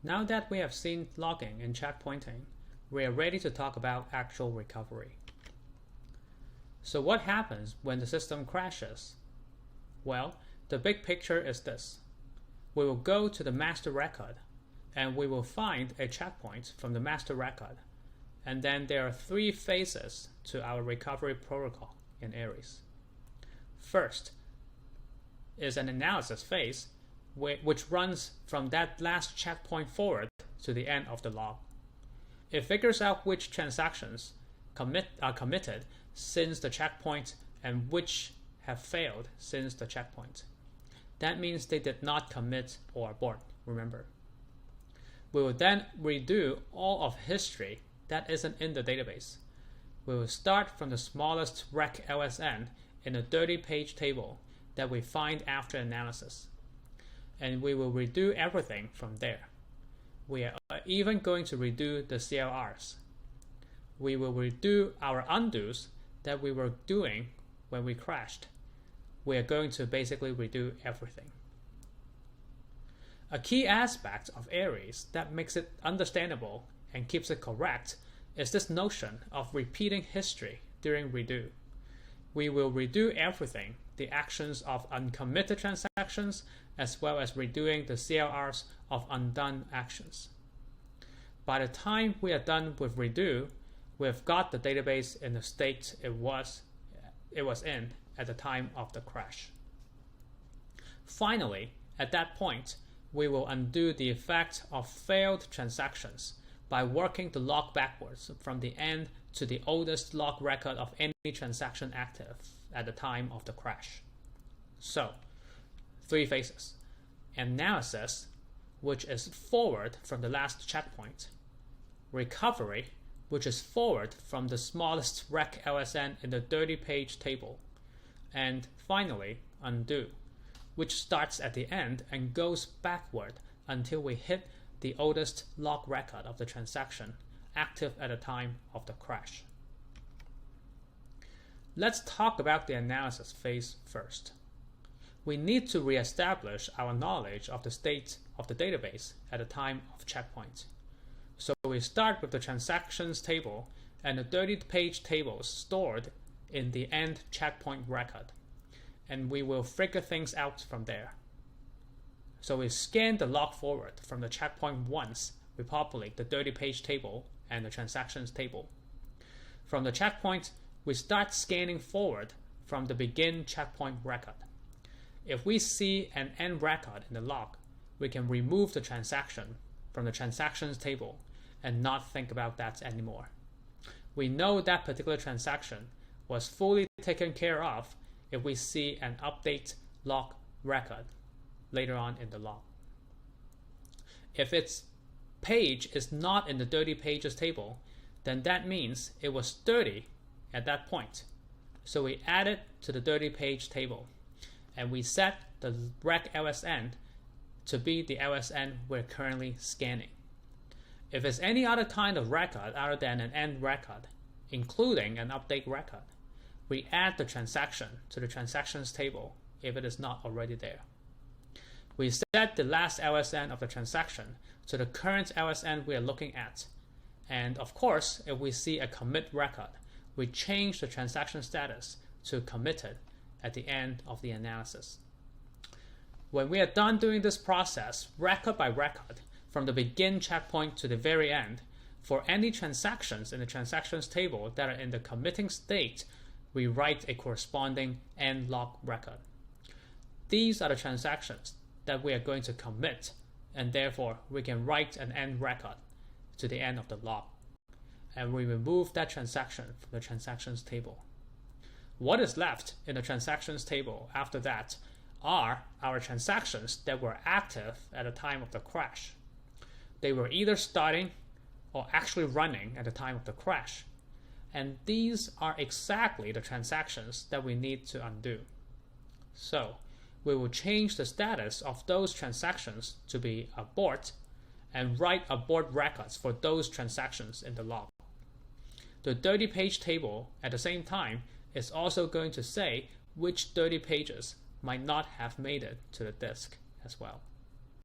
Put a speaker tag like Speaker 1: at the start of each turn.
Speaker 1: Now that we have seen logging and checkpointing, we are ready to talk about actual recovery. So what happens when the system crashes? Well, the big picture is this. We will go to the master record and we will find a checkpoint from the master record. And then there are three phases to our recovery protocol in ARIES. First is an analysis phase, which runs from that last checkpoint forward to the end of the log. It figures out which transactions are committed since the checkpoint and which have failed since the checkpoint. That means they did not commit or abort, remember. We will then redo all of history that isn't in the database. We will start from the smallest rec LSN in a 30-page table that we find after analysis. And we will redo everything from there. We are even going to redo the CLRs. We will redo our undos that we were doing when we crashed. We are going to basically redo everything. A key aspect of ARIES that makes it understandable and keeps it correct is this notion of repeating history during redo. We will redo everything, the actions of uncommitted transactions, as well as redoing the CLRs of undone actions. By the time we are done with redo, we have got the database in the state it was in at the time of the crash. Finally, at that point, we will undo the effect of failed transactions by working the log backwards from the end to the oldest log record of any transaction active at the time of the crash. So, three phases. Analysis, which is forward from the last checkpoint. Recovery, which is forward from the smallest rec LSN in the 30-page table. And finally, undo, which starts at the end and goes backward until we hit the oldest log record of the transaction active at the time of the crash. Let's talk about the analysis phase first. We need to reestablish our knowledge of the state of the database at the time of checkpoint. So we start with the transactions table and the 30-page tables stored in the end checkpoint record, and we will figure things out from there. So we scan the log forward from the checkpoint once we populate the 30-page table and the transactions table. From the checkpoint, we start scanning forward from the begin checkpoint record. If we see an end record in the log, we can remove the transaction from the transactions table and not think about that anymore. We know that particular transaction was fully taken care of if we see an update log record later on in the log. If its page is not in the 30 pages table, then that means it was 30 at that point. So we add it to the 30-page table, and we set the rec LSN to be the LSN we're currently scanning. If it's any other kind of record other than an end record, including an update record, we add the transaction to the transactions table if it is not already there. We set the last LSN of the transaction to the current LSN we are looking at. And of course, if we see a commit record, we change the transaction status to committed at the end of the analysis. When we are done doing this process, record by record, from the begin checkpoint to the very end, for any transactions in the transactions table that are in the committing state, we write a corresponding end log record. These are the transactions that we are going to commit, and therefore we can write an end record to the end of the log. And we remove that transaction from the transactions table. What is left in the transactions table after that are our transactions that were active at the time of the crash. They were either starting or actually running at the time of the crash. And these are exactly the transactions that we need to undo. So we will change the status of those transactions to be abort and write abort records for those transactions in the log. The 30-page table at the same time is also going to say which 30 pages might not have made it to the disk as well.